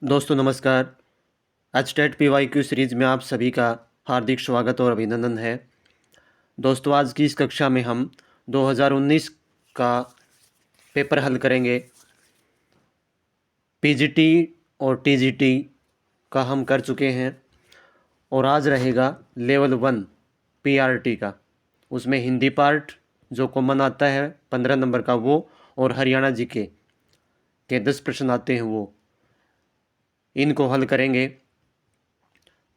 दोस्तों नमस्कार। H TET P Y Q series में आप सभी का हार्दिक स्वागत और अभिनंदन है। दोस्तों आज की इस कक्षा में हम 2019 का पेपर हल करेंगे। पीजीटी और टीजीटी का हम कर चुके हैं और आज रहेगा लेवल 1 पीआरटी का। उसमें हिंदी पार्ट जो कॉमन आता है 15 नंबर का वो, और हरियाणा जीके के 10 प्रश्न आते हैं वो, इनको हल करेंगे।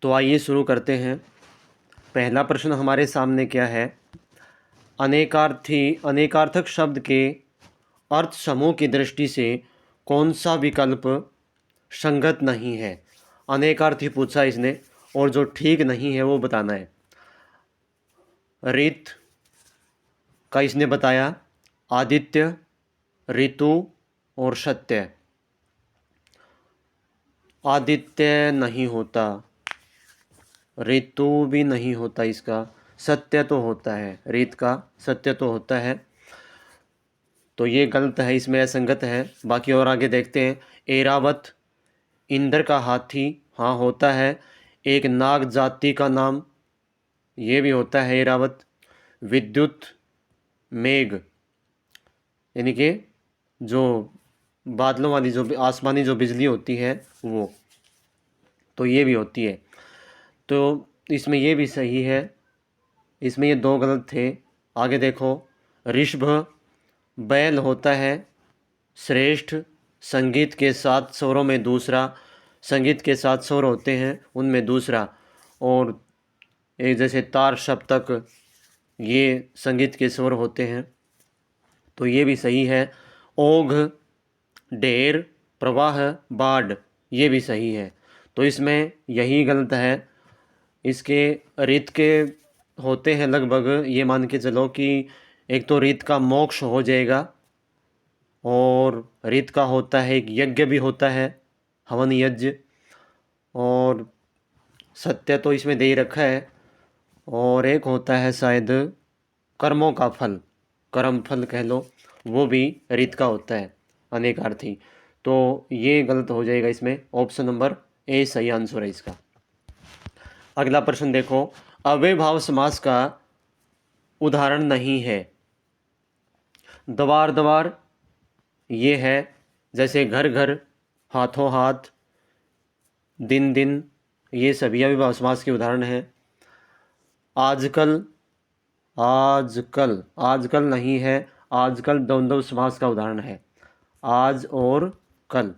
तो आइए शुरू करते हैं। पहला प्रश्न हमारे सामने क्या है? अनेकार्थक शब्द के अर्थ समूह की दृष्टि से कौन सा विकल्प संगत नहीं है? अनेकार्थी पूछा इसने और जो ठीक नहीं है वो बताना है। रीत का इसने बताया, आदित्य, ऋतु और सत्य। आदित्य नहीं होता, ऋतु भी नहीं होता, इसका सत्य तो होता है, रीत का सत्य तो होता है, तो ये गलत है, इसमें असंगत है। बाकी और आगे देखते हैं। एरावत, इंद्र का हाथी, हाँ होता है। एक नाग जाति का नाम, ये भी होता है एरावत। विद्युत, मेघ, यानी कि जो बादलों वाली जो आसमानी जो बिजली होती है वो, तो ये भी होती है। तो इसमें ये भी सही है, इसमें ये दो गलत थे। आगे देखो। ऋषभ, बैल होता है श्रेष्ठ, संगीत के सात स्वरों में दूसरा, संगीत के सात स्वर होते हैं उनमें दूसरा, और एक जैसे तार सप्तक, ये संगीत के स्वर होते हैं, तो ये भी सही है। ओघ, ढेर, प्रवाह, बाढ़, ये भी सही है, तो इसमें यही गलत है। इसके रीत के होते हैं लगभग, ये मान के चलो कि एक तो रीत का मोक्ष हो जाएगा, और रीत का होता है एक यज्ञ भी होता है, हवन यज्ञ, और सत्य तो इसमें दे ही रखा है, और एक होता है शायद कर्मों का फल, कर्म फल कह लो, वो भी रीत का होता है, अनेकार्थी। तो ये गलत हो जाएगा, इसमें ऑप्शन नंबर ए सही आंसर है इसका। अगला प्रश्न देखो। अव्ययभाव समास का उदाहरण नहीं है। द्वार द्वार ये है, जैसे घर घर, हाथों हाथ, दिन दिन, ये सभी अव्ययभाव समास के उदाहरण हैं। आजकल, आजकल, आजकल नहीं है, आजकल द्वंद्व समास का उदाहरण है, आज और कल।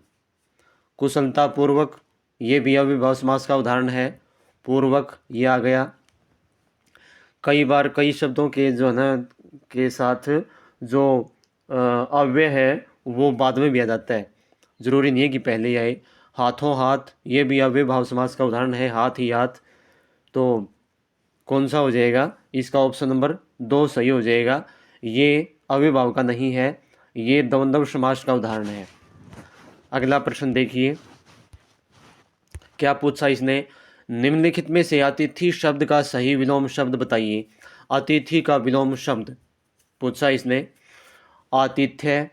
कुशलता पूर्वक, ये भी अव्ययभाव समास का उदाहरण है, पूर्वक ये आ गया। कई बार कई शब्दों के जो है ना के साथ जो अव्यय है वो बाद में भी आ जाता है, ज़रूरी नहीं है कि पहले ही आए। हाथों हाथ, ये भी अव्ययभाव समास का उदाहरण है, हाथ ही हाथ। तो कौन सा हो जाएगा? इसका ऑप्शन नंबर 2 सही हो जाएगा। ये अव्ययभाव का नहीं है, ये द्वंद्व समास का उदाहरण है। अगला प्रश्न देखिए, क्या पूछा इसने? निम्नलिखित में से अतिथि शब्द का सही विलोम शब्द बताइए। अतिथि का विलोम शब्द पूछा इसने। आतिथ्य,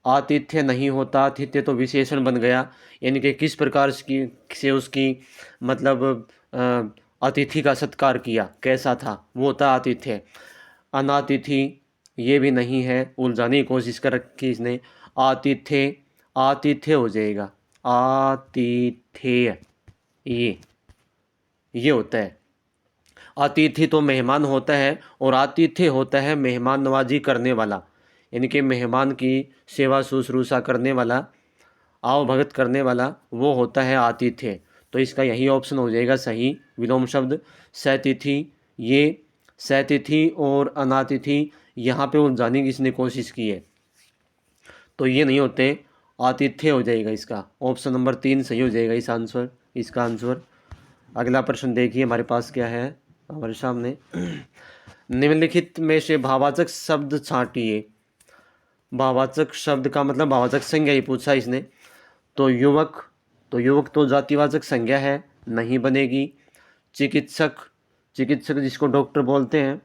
आतिथ्य नहीं होता, आतिथ्य तो विशेषण बन गया, यानी कि किस प्रकार से उसकी मतलब अतिथि का सत्कार किया, कैसा था, वो होता आतिथ्य। अनातिथि ये भी नहीं है, उलझाने की कोशिश कर रखी इसने। आतिथ्य, आतिथ्य हो जाएगा, आतिथ्य, ये होता है। अतिथि तो मेहमान होता है, और आतिथ्य होता है मेहमान नवाजी करने वाला, यानी कि मेहमान की सेवा शुश्रूषा करने वाला, आओ भगत करने वाला, वो होता है आतिथ्य। तो इसका यही ऑप्शन हो जाएगा सही विलोम शब्द, सतिथि। ये सतिथि और अनातिथि यहाँ पे उलझाने की इसने कोशिश की है, तो ये नहीं होते, आतिथ्य हो जाएगा इसका। ऑप्शन नंबर 3 सही हो जाएगा इस आंसर, इसका आंसर। अगला प्रश्न देखिए हमारे पास क्या है हमारे सामने। निम्नलिखित में से भावाचक शब्द छांटिए। भावाचक शब्द का मतलब भावाचक संज्ञा ही पूछा इसने। तो युवक, तो युवक तो जातिवाचक संज्ञा है, नहीं बनेगी। चिकित्सक, चिकित्सक जिसको डॉक्टर बोलते हैं,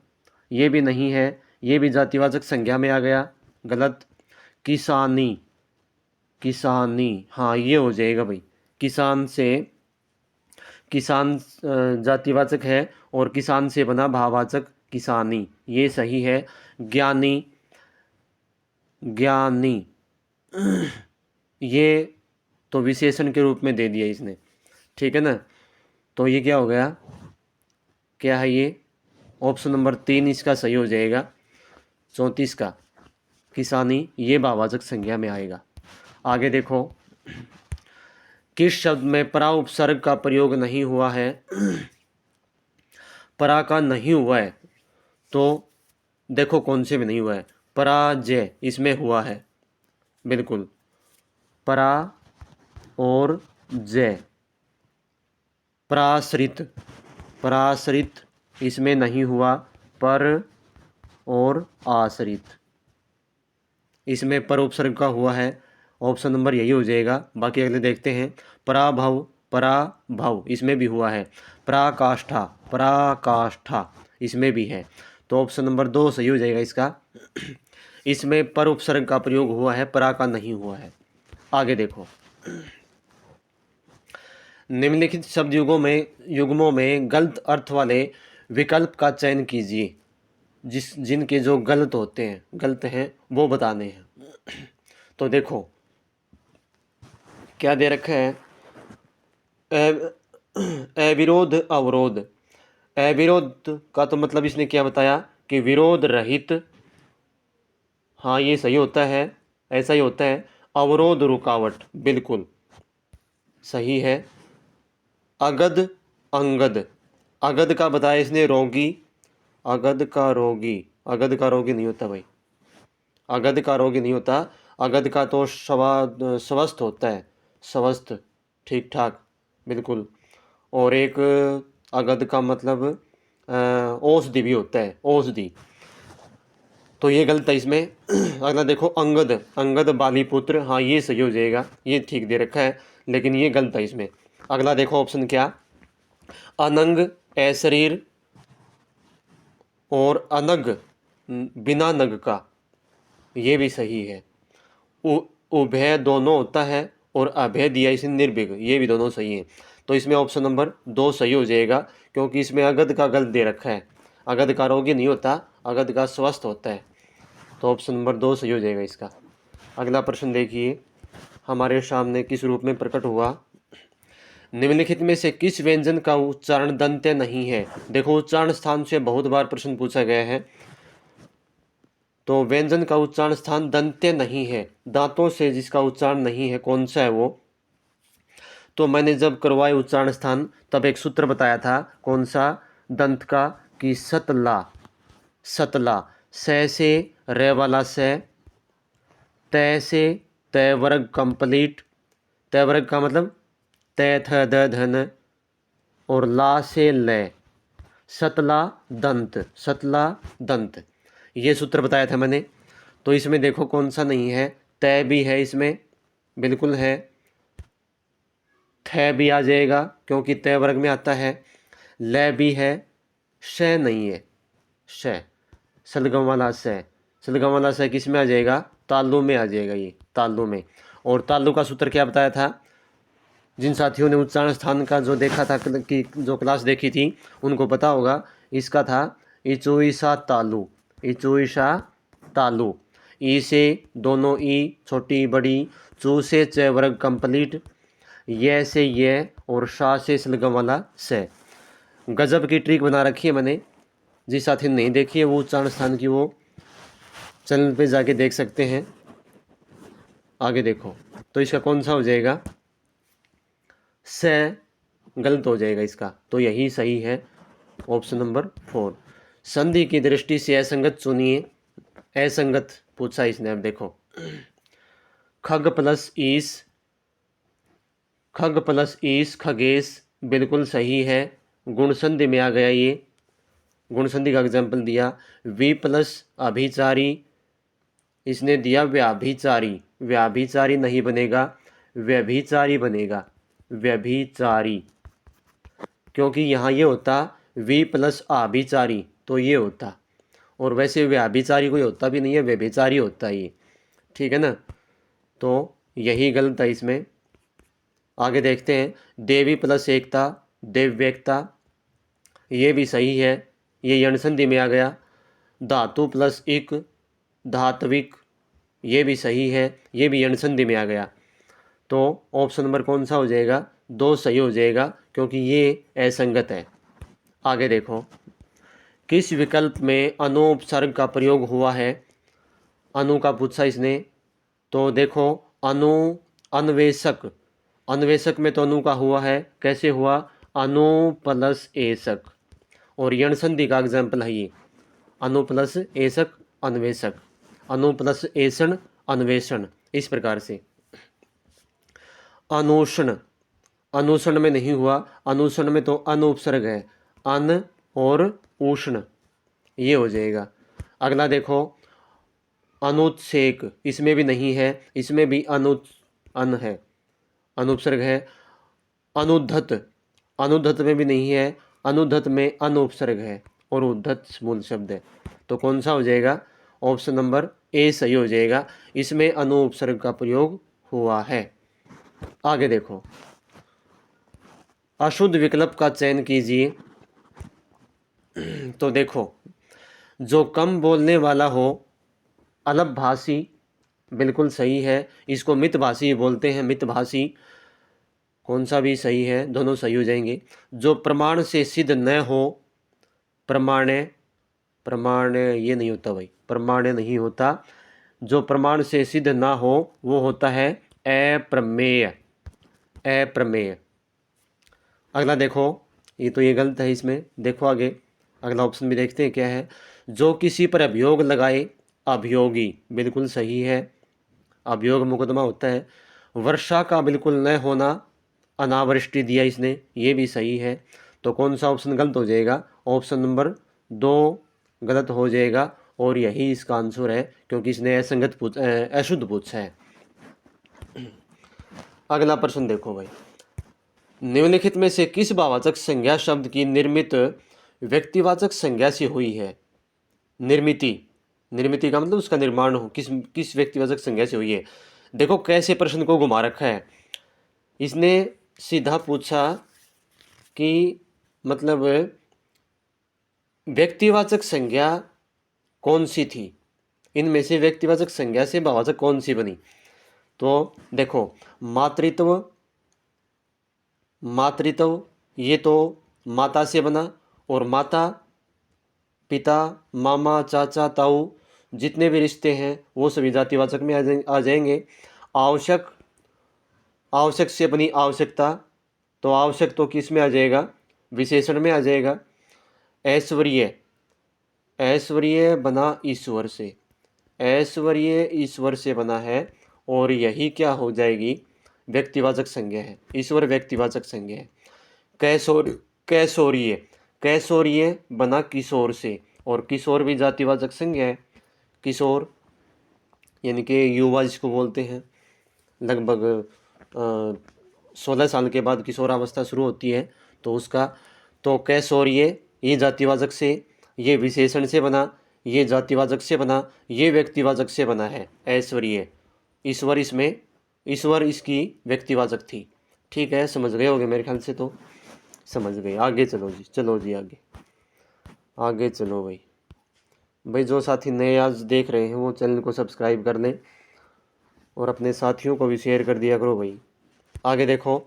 ये भी नहीं है, ये भी जातिवाचक संज्ञा में आ गया, गलत। किसानी, किसानी, हाँ ये हो जाएगा भाई, किसान से, किसान जातिवाचक है और किसान से बना भाववाचक किसानी, ये सही है। ज्ञानी, ज्ञानी ये तो विशेषण के रूप में दे दिया इसने, ठीक है ना। तो ये क्या हो गया, क्या है ये, ऑप्शन नंबर 3 इसका सही हो जाएगा। 34 का किसानी ये भाववाचक संज्ञा में आएगा। आगे देखो, किस शब्द में परा उपसर्ग का प्रयोग नहीं हुआ है। परा का नहीं हुआ है, तो देखो कौन से में नहीं हुआ है। पराजय इसमें हुआ है, बिल्कुल। परा और जय। प्राश्रित, प्राश्रित इसमें नहीं हुआ। पर और आश्रित इसमें पर उपसर्ग का हुआ है। ऑप्शन नंबर यही हो जाएगा। बाकी अगले देखते हैं। पराभव, पराभव इसमें भी हुआ है। पराकाष्ठा, पराकाष्ठा इसमें भी है। तो ऑप्शन नंबर 2 सही हो जाएगा इसका। इसमें पर उपसर्ग का प्रयोग हुआ है, परा का नहीं हुआ है। आगे देखो, निम्नलिखित शब्द युग्मों में गलत अर्थ वाले विकल्प का चयन कीजिए। जिनके जो गलत होते हैं, गलत हैं, वो बताने हैं। तो देखो क्या दे रखा है, अविरोध अवरोध। अविरोध का तो मतलब इसने क्या बताया कि विरोध रहित, हाँ ये सही होता है, ऐसा ही होता है। अवरोध रुकावट बिल्कुल सही है। अगध अंगद, अगध का बताया इसने रोगी, अगध का रोगी, अगध का रोगी नहीं होता भाई, अगध का रोगी नहीं होता। अगध का तो स्वस्थ होता है, स्वस्थ, ठीक ठाक, बिल्कुल। और एक अगध का मतलब औषधि भी होता है, औषधि। तो ये गलत है इसमें। अगला देखो, अंगद, अंगद बाली पुत्र, हाँ ये सही हो जाएगा, ये ठीक दे रखा है, लेकिन ये गलत है इसमें। अगला देखो ऑप्शन क्या, अनंग अशरीर और अनग बिना नग का, ये भी सही है। उभय दोनों होता है और अभय दिया इसे निर्विघ्न, ये भी दोनों सही हैं। तो इसमें ऑप्शन नंबर 2 सही हो जाएगा, क्योंकि इसमें अगध का गलत दे रखा है। अगध का रोगी नहीं होता, अगध का स्वस्थ होता है। तो ऑप्शन नंबर 2 सही हो जाएगा इसका। अगला प्रश्न देखिए, हमारे सामने किस रूप में प्रकट हुआ। निम्नलिखित में से किस व्यंजन का उच्चारण दंत्य नहीं है। देखो उच्चारण स्थान से बहुत बार प्रश्न पूछा गया है। तो व्यंजन का उच्चारण स्थान दंत्य नहीं है, दांतों से जिसका उच्चारण नहीं है, कौन सा है वो। तो मैंने जब करवाए उच्चारण स्थान तब एक सूत्र बताया था, कौन सा, दंत का, कि सतला, सतला, से रे वाला से, तय से तय वर्ग कंप्लीट, तय वर्ग का मतलब तय थ द धन, और ला से लय, सतला दंत, सतला दंत, ये सूत्र बताया था मैंने। तो इसमें देखो कौन सा नहीं है, तय भी है इसमें, बिल्कुल है। थ भी आ जाएगा क्योंकि तय वर्ग में आता है। लय भी है, श नहीं है, श, सलगम वाला श, सलगम वाला श किस में आ जाएगा, तालु में आ जाएगा, ये तालु में। और तालु का सूत्र क्या बताया था, जिन साथियों ने उच्चारण स्थान का जो देखा था कि जो क्लास देखी थी उनको पता होगा, इसका था इचुईसा तालु, इचुईसा तालु। ई से दोनों ई छोटी बड़ी, चू से च वर्ग कंप्लीट, ये से ये, और शा से सलगम वाला से। गजब की ट्रिक बना रखी है मैंने, जिस साथी ने नहीं देखी है वो उच्चारण स्थान की वो चैनल पे जाके देख सकते हैं। आगे देखो, तो इसका कौन सा हो जाएगा, से गलत हो जाएगा इसका, तो यही सही है, ऑप्शन नंबर 4। संधि की दृष्टि से असंगत चुनिए। असंगत पूछा इसने, अब देखो, खग प्लस ईस, खग प्लस ईस खगेश, बिल्कुल सही है, गुण संधि में आ गया ये, गुण संधि का एग्जाम्पल दिया। वी प्लस अभिचारी, इसने दिया व्याभिचारी, व्याभिचारी नहीं बनेगा, व्यभिचारी बनेगा, व्यभिचारी, क्योंकि यहाँ ये होता वी प्लस आभिचारी, तो ये होता, और वैसे व्याभिचारी कोई होता भी नहीं है, व्यभिचारी होता है ये, ठीक है ना। तो यही गलत है इसमें। आगे देखते हैं, देवी प्लस एकता, देव्यकता, ये भी सही है, ये यण संधि में आ गया। धातु प्लस इक, धात्विक, ये भी सही है, ये भी यण संधि में आ गया। तो ऑप्शन नंबर कौन सा हो जाएगा? 2 सही हो जाएगा, क्योंकि ये असंगत है। आगे देखो, किस विकल्प में अनुपसर्ग का प्रयोग हुआ है? अनु का पूछा इसने, तो देखो अनु, अन्वेषक, अन्वेषक में तो अनु का हुआ है, कैसे हुआ? अनु प्लस एषक, और यण संधि का एग्जाम्पल है ये, अनु प्लस एषक अन्वेषक, अनु प्लस एषण अन्वेषण, इस प्रकार से। अनुषण, अनुषण में नहीं हुआ, अनुषण में तो अनुपसर्ग है, अन और उष्ण, ये हो जाएगा। अगला देखो, अनुच्छेक, इसमें भी नहीं है, इसमें भी अन है, अनुपसर्ग है। अनुद्धत, अनुद्धत में भी नहीं है, अनुद्धत में अनुपसर्ग है और उद्धत मूल शब्द है। तो कौन सा हो जाएगा? ऑप्शन नंबर ए सही हो जाएगा, इसमें अनुपसर्ग का प्रयोग हुआ है। आगे देखो, अशुद्ध विकल्प का चयन कीजिए। तो देखो, जो कम बोलने वाला हो, अल्पभाषी, बिल्कुल सही है, इसको मितभाषी बोलते हैं, मितभाषी, कौन सा भी सही है, दोनों सही हो जाएंगे। जो प्रमाण से सिद्ध न हो, प्रमाण्य, प्रमाण्य ये नहीं होता भाई, प्रमाण्य नहीं होता, जो प्रमाण से सिद्ध ना हो वो होता है अप्रमेय, अप्रमेय। अगला देखो, ये तो ये गलत है, इसमें देखो आगे अगला ऑप्शन भी देखते हैं क्या है। जो किसी पर अभियोग लगाए, अभियोगी, बिल्कुल सही है, अभियोग मुकदमा होता है। वर्षा का बिल्कुल न होना, अनावृष्टि दिया इसने, ये भी सही है। तो कौन सा ऑप्शन गलत हो जाएगा? ऑप्शन नंबर 2 गलत हो जाएगा, और यही इसका आंसर है, क्योंकि इसने अशुद्ध पूछा है। अगला प्रश्न देखो भाई, निम्नलिखित में से किस भाववाचक संज्ञा शब्द की निर्मित व्यक्तिवाचक संज्ञा से हुई है? निर्मिति, निर्मिति का मतलब उसका निर्माण हो, किस व्यक्तिवाचक संज्ञा से हुई है। देखो कैसे प्रश्न को घुमा रखा है, इसने सीधा पूछा कि मतलब व्यक्तिवाचक संज्ञा कौन सी थी, इनमें से व्यक्तिवाचक संज्ञा से भाववाचक कौन सी बनी। तो देखो, मातृत्व, मातृत्व ये तो माता से बना, और माता, पिता, मामा, चाचा, ताऊ, जितने भी रिश्ते हैं वो सभी जातिवाचक में आ जाएंगे। आवश्यक, आवश्यक से बनी आवश्यकता, तो आवश्यक तो किस में आ जाएगा? विशेषण में आ जाएगा। ऐश्वर्य, ऐश्वर्य बना ईश्वर से, ऐश्वर्य ईश्वर से बना है, और यही क्या हो जाएगी? व्यक्तिवाचक संज्ञा है, ईश्वर व्यक्तिवाचक संज्ञा है। कैशोर, कैशोर्य, कैशोर्य बना किशोर से, और किशोर भी जातिवाचक संज्ञा है। किशोर यानी कि युवा जिसको बोलते हैं, लगभग 16 साल के बाद किशोरावस्था शुरू होती है, तो उसका, तो कैशोर्य ये जातिवाचक से, ये विशेषण से बना, ये जातिवाचक से बना, ये व्यक्तिवाचक से बना है ऐश्वर्य। ईश्वर इसमें, ईश्वर इसकी व्यक्तिवाचक थी। ठीक है, समझ गए होगे मेरे ख्याल से, तो समझ गए। आगे चलो जी, चलो जी आगे, आगे चलो भाई। भाई जो साथी नए आज देख रहे हैं वो चैनल को सब्सक्राइब कर लें, और अपने साथियों को भी शेयर कर दिया करो भाई। आगे देखो,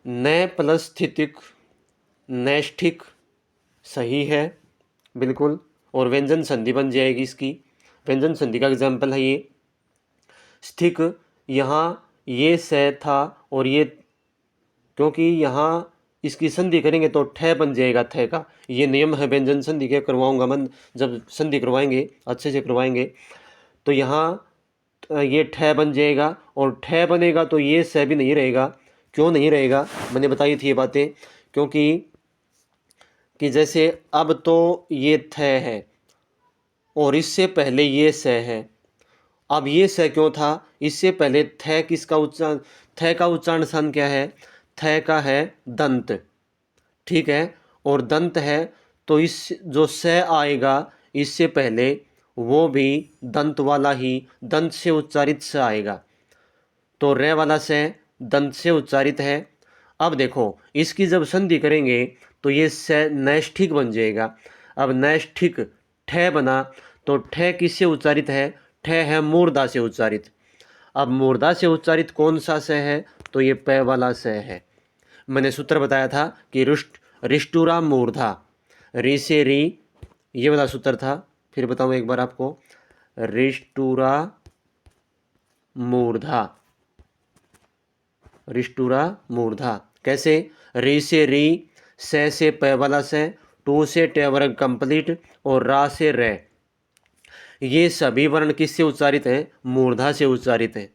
न प्लस स्थितिक, नैष्ठिक सही है बिल्कुल, और व्यंजन संधि बन जाएगी इसकी। व्यंजन संधि का एग्जाम्पल है ये, स्थिक, यहाँ ये से था, और ये, क्योंकि यहाँ इसकी संधि करेंगे तो ठय बन जाएगा, थ का, ये नियम है व्यंजन संधि के, करवाऊंगा मन, जब संधि करवाएंगे अच्छे से करवाएंगे। तो यहाँ ये ठय बन जाएगा, और ठय बनेगा तो ये से भी नहीं रहेगा। क्यों नहीं रहेगा? मैंने बताई थी ये बातें, क्योंकि कि जैसे अब तो ये थ है, और इससे पहले ये स है। अब ये स क्यों था? इससे पहले थ किसका उच्चारण, थ का उच्चारण स्थान क्या है? थ का है दंत, ठीक है, और दंत है, तो इस जो स आएगा इससे पहले वो भी दंत वाला ही, दंत से उच्चारित स आएगा। तो रे वाला स दंत से उच्चारित है। अब देखो इसकी जब संधि करेंगे तो ये नैष्ठिक बन जाएगा। अब नैष्ठिक ठे बना तो ठे किससे उच्चारित है? ठे है मूर्धा से उच्चारित। अब मूर्धा से उच्चारित कौन सा स है? तो ये पै वाला स है। मैंने सूत्र बताया था कि रिष्टुरा मूर्धा, री से री, ये वाला सूत्र था। फिर बताऊं एक बार आपको, रिष्टुरा मूर्धा, रिष्टुरा मूर्धा कैसे? री से री, से पै वाला से, टू से टे वर्ग कंप्लीट और रा से रे। ये सभी वर्ण किससे उच्चारित हैं? मूर्धा से उच्चारित है।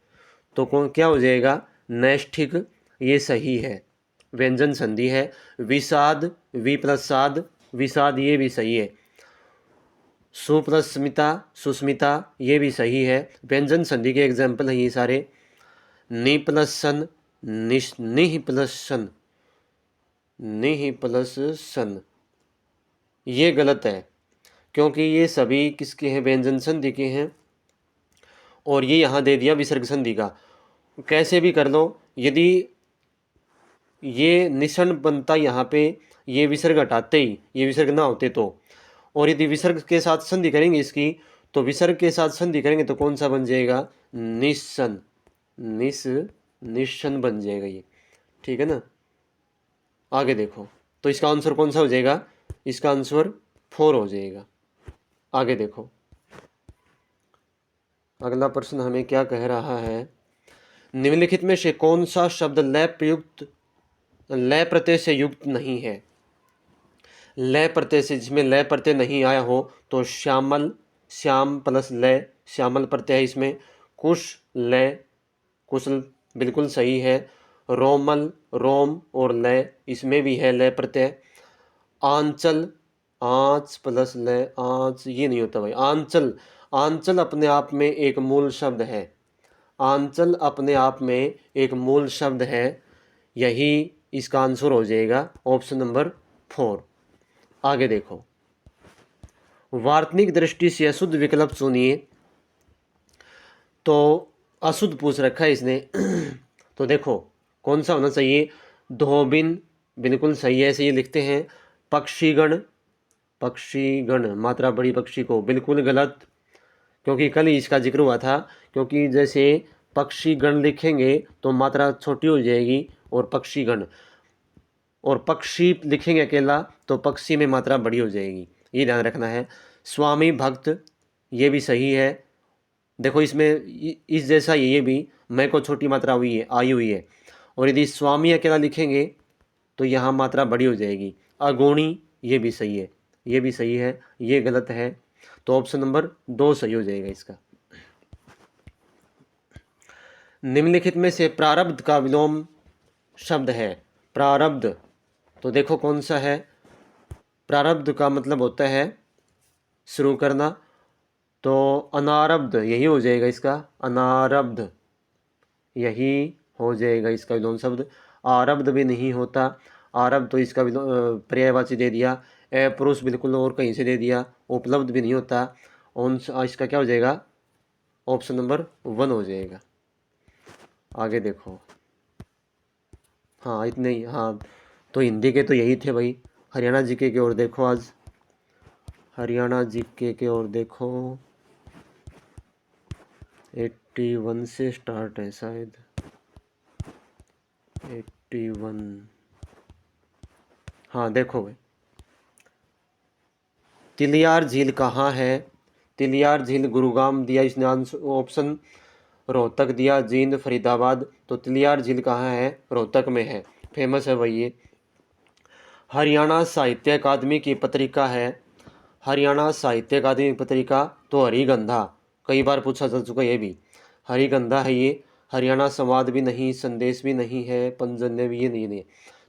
तो कौन क्या हो जाएगा? नैष्ठिक, ये सही है। व्यंजन संधि है। विषाद, वी प्लस साद, विषाद, ये भी सही है। सु प्लस स्मिता, सुस्मिता, ये भी सही है। व्यंजन संधि के एग्जाम्पल हैं ये सारे। नि प्लस सन, निह प्लस सन, निह प्लस सन, ये गलत है क्योंकि ये सभी किसके हैं? व्यंजन संधि के हैं। और ये यहाँ दे दिया विसर्ग संधि का। कैसे भी कर लो, यदि ये निषण बनता यहाँ पे, ये विसर्ग हटाते ही, ये विसर्ग ना होते तो, और यदि विसर्ग के साथ संधि करेंगे इसकी, तो विसर्ग के साथ संधि करेंगे तो कौन सा बन जाएगा? निशन, निशन बन जाएगा ये। ठीक है ना? आगे देखो, तो इसका आंसर कौन सा हो जाएगा? इसका आंसर 4 हो जाएगा। आगे देखो, अगला प्रश्न हमें क्या कह रहा है? निम्नलिखित में से कौन सा शब्द लय प्रत्यय से युक्त नहीं है? लय प्रत्यय से, जिसमें लय प्रत्यय नहीं आया हो, तो श्यामल, श्याम प्लस लय, श्यामल प्रत्यय है इसमें। कुश, लय, कुशल, बिल्कुल सही है। रोमल, रोम और लय, इसमें भी है लय प्रत्यय। आंचल, आंच प्लस लय, आंच, ये नहीं होता भाई। आंचल, आंचल अपने आप में एक मूल शब्द है। आंचल अपने आप में एक मूल शब्द है। यही इसका आंसर हो जाएगा ऑप्शन नंबर 4। आगे देखो, वार्तनिक दृष्टि से अशुद्ध विकल्प चुनिए। तो अशुद्ध पूछ रखा है इसने तो देखो कौन सा होना चाहिए? धोबिन, बिल्कुल सही है, ऐसे ये लिखते हैं। पक्षीगण, पक्षीगण, मात्रा बड़ी पक्षी को, बिल्कुल गलत, क्योंकि कल ही इसका जिक्र हुआ था। क्योंकि जैसे पक्षीगण लिखेंगे तो मात्रा छोटी हो जाएगी, और पक्षीगण, और पक्षी लिखेंगे अकेला तो पक्षी में मात्रा बड़ी हो जाएगी, ये ध्यान रखना है। स्वामी भक्त, ये भी सही है। देखो इसमें इस जैसा ये भी, मैं को छोटी मात्रा हुई है, आई हुई है, और यदि स्वामी अकेला लिखेंगे तो यहाँ मात्रा बड़ी हो जाएगी। अगुणी, ये भी सही है, ये भी सही है, ये गलत है। तो ऑप्शन नंबर 2 सही हो जाएगा इसका। निम्नलिखित में से प्रारब्ध का विलोम शब्द है। प्रारब्ध, तो देखो कौन सा है? प्रारब्ध का मतलब होता है शुरू करना, तो अनारब्ध यही हो जाएगा इसका। अनारब्ध यही हो जाएगा इसका विलोम शब्द। आरब्ध भी नहीं होता। आरब्ध तो इसका पर्यायवाची दे दिया। पुरुष बिल्कुल और कहीं से दे दिया। उपलब्ध भी नहीं होता। इसका क्या हो जाएगा? ऑप्शन नंबर 1 हो जाएगा। आगे देखो, हाँ इतने ही, हाँ तो हिंदी के तो यही थे भाई। हरियाणा जीके की ओर देखो, आज हरियाणा जीके की ओर देखो। 81 से स्टार्ट है शायद, 81। हाँ देखो भाई, तिलियार झील कहाँ है? तिलियार झील गुरुग्राम दिया इसने आंसर, ऑप्शन रोहतक दिया, जींद, फरीदाबाद। तो तिलियार झील कहाँ है? रोहतक में है, फेमस है भाई ये। हरियाणा साहित्य अकादमी की पत्रिका है। हरियाणा साहित्य अकादमी की पत्रिका तो हरिगंधा, कई बार पूछा जा चुका ये भी। हरिगंधा है ये। हरियाणा संवाद भी नहीं, संदेश भी नहीं है, पंजन्य भी ये नहीं।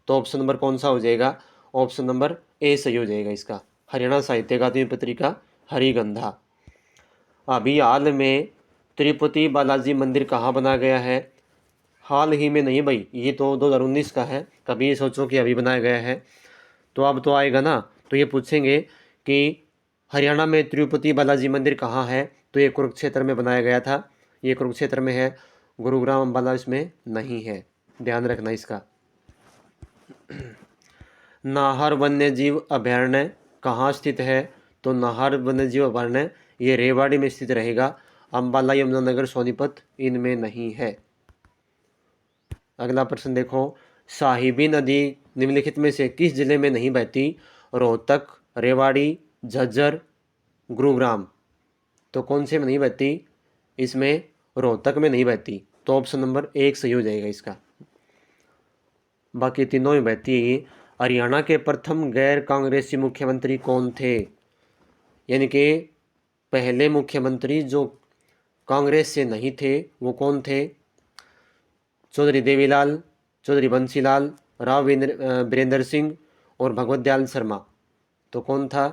तो ऑप्शन नंबर कौन सा हो जाएगा? ऑप्शन नंबर ए सही हो जाएगा इसका। हरियाणा साहित्य अकादमी पत्रिका हरिगंधा। अभी हाल में तिरुपति बालाजी मंदिर कहाँ बनाया गया है? हाल ही में नहीं भाई, ये तो 2019 का है। कभी ये सोचो कि अभी बनाया गया है, तो अब तो आएगा ना। तो ये पूछेंगे कि हरियाणा में तिरुपति बालाजी मंदिर कहाँ है? तो ये कुरुक्षेत्र में बनाया गया था। ये कुरुक्षेत्र में है, गुरुग्राम अम्बाला इसमें नहीं है। ध्यान रखना इसका। नाहर वन्यजीव अभयारण्य कहाँ स्थित है? तो नाहर वन्यजीव अभयारण्य ये रेवाड़ी में स्थित रहेगा। अम्बाला, यमुनानगर, सोनीपत इनमें नहीं है। अगला प्रश्न देखो, साहिबी नदी निम्नलिखित में से किस जिले में नहीं बहती? रोहतक, रेवाड़ी, झज्जर, गुरुग्राम। तो कौन से में नहीं बहती? इसमें रोहतक में नहीं बहती, तो ऑप्शन नंबर 1 सही हो जाएगा इसका। बाकी तीनों में बहती है ये। हरियाणा के प्रथम गैर कांग्रेसी मुख्यमंत्री कौन थे? यानी कि पहले मुख्यमंत्री जो कांग्रेस से नहीं थे वो कौन थे? चौधरी देवीलाल, चौधरी बंसीलाल, राव वीरेंद्र सिंह और भगवत दयाल शर्मा। तो कौन था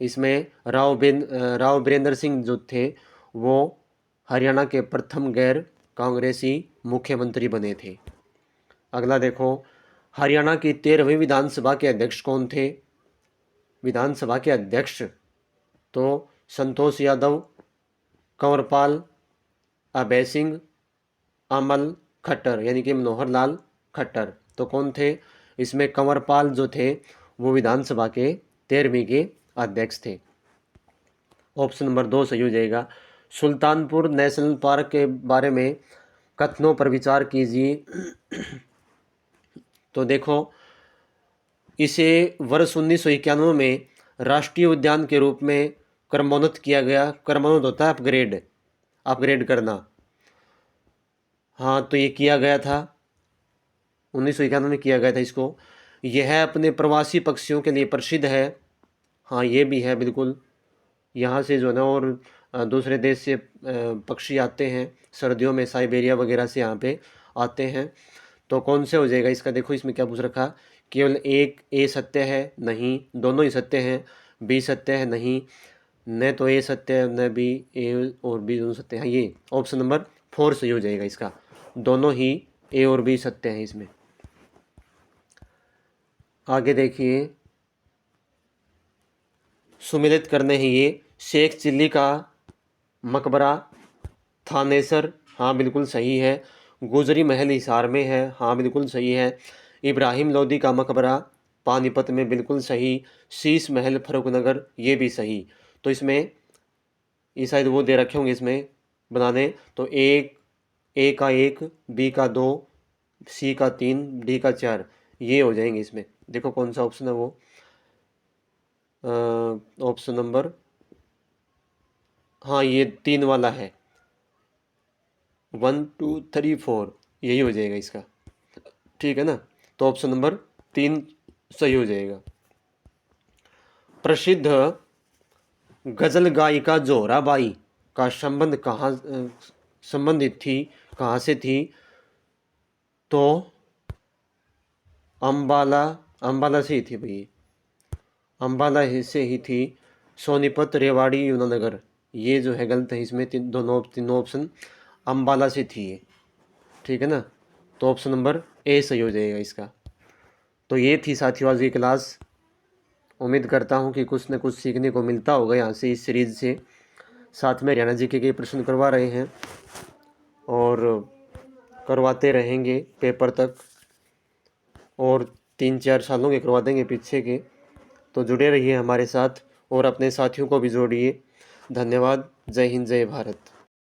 इसमें? राव वीरेंद्र सिंह जो थे वो हरियाणा के प्रथम गैर कांग्रेसी मुख्यमंत्री बने थे। अगला देखो, हरियाणा की 13वीं विधानसभा के अध्यक्ष कौन थे? विधानसभा के अध्यक्ष तो संतोष यादव, कंवरपाल, अभय सिंह, अमल खट्टर यानी कि मनोहर लाल खट्टर। तो कौन थे इसमें? कंवरपाल जो थे वो विधानसभा के 13वीं के अध्यक्ष थे। ऑप्शन नंबर 2 सही हो जाएगा। सुल्तानपुर नेशनल पार्क के बारे में कथनों पर विचार कीजिए। तो देखो, इसे वर्ष 1991 में राष्ट्रीय उद्यान के रूप में क्रमोन्नत किया गया। क्रमोन्नत होता है अपग्रेड करना। हाँ, तो ये किया गया था 1991 में किया गया था इसको। यह अपने प्रवासी पक्षियों के लिए प्रसिद्ध है। हाँ, ये भी है बिल्कुल। यहाँ से जो है ना और दूसरे देश से पक्षी आते हैं सर्दियों में, साइबेरिया वगैरह से यहाँ पे आते हैं। तो कौन से हो जाएगा इसका? देखो इसमें क्या पूछ रखा, केवल एक ए सत्य है? नहीं, दोनों ही सत्य हैं। बी सत्य है? नहीं, न तो ए सत्य है न बी, ए और बी दोनों सत्य हैं। ये ऑप्शन नंबर 4 सही हो जाएगा इसका। दोनों ही ए और बी सत्य हैं इसमें। आगे देखिए, सुमिलित करने हैं ये। शेख चिल्ली का मकबरा थानेसर, हाँ बिल्कुल सही है। गुजरी महल हिसार में है, हाँ बिल्कुल सही है। इब्राहिम लोदी का मकबरा पानीपत में, बिल्कुल सही। शीश महल फरुखनगर, ये भी सही। तो इसमें ये शायद वो दे रखे होंगे इसमें बनाने, तो ए का 1, बी का 2, सी का 3, डी का 4, ये हो जाएंगे इसमें। देखो कौन सा ऑप्शन है वो, ऑप्शन नंबर, हाँ ये 3 वाला है, 1 2 3 4, यही हो जाएगा इसका। ठीक है ना, तो ऑप्शन नंबर 3 सही हो जाएगा। प्रसिद्ध गजल गायिका जोहराबाई का संबंध कहाँ संबंधित थी, कहाँ से थी? तो अंबाला से ही थी भाई, अंबाला से ही थी। सोनीपत, रेवाड़ी, यमुनानगर, ये जो है गलत है इसमें। तीनों ऑप्शन अंबाला से थी ये। ठीक है ना, तो ऑप्शन नंबर ए सही हो जाएगा इसका। तो ये थी साथियों आज की क्लास। उम्मीद करता हूँ कि कुछ न कुछ सीखने को मिलता होगा यहाँ से, इस सीरीज़ से। साथ में हरियाणा जीके के प्रश्न करवा रहे हैं और करवाते रहेंगे पेपर तक, और 3-4 सालों के करवा देंगे पीछे के। तो जुड़े रहिए हमारे साथ और अपने साथियों को भी जोड़िए। धन्यवाद। जय हिंद, जय भारत।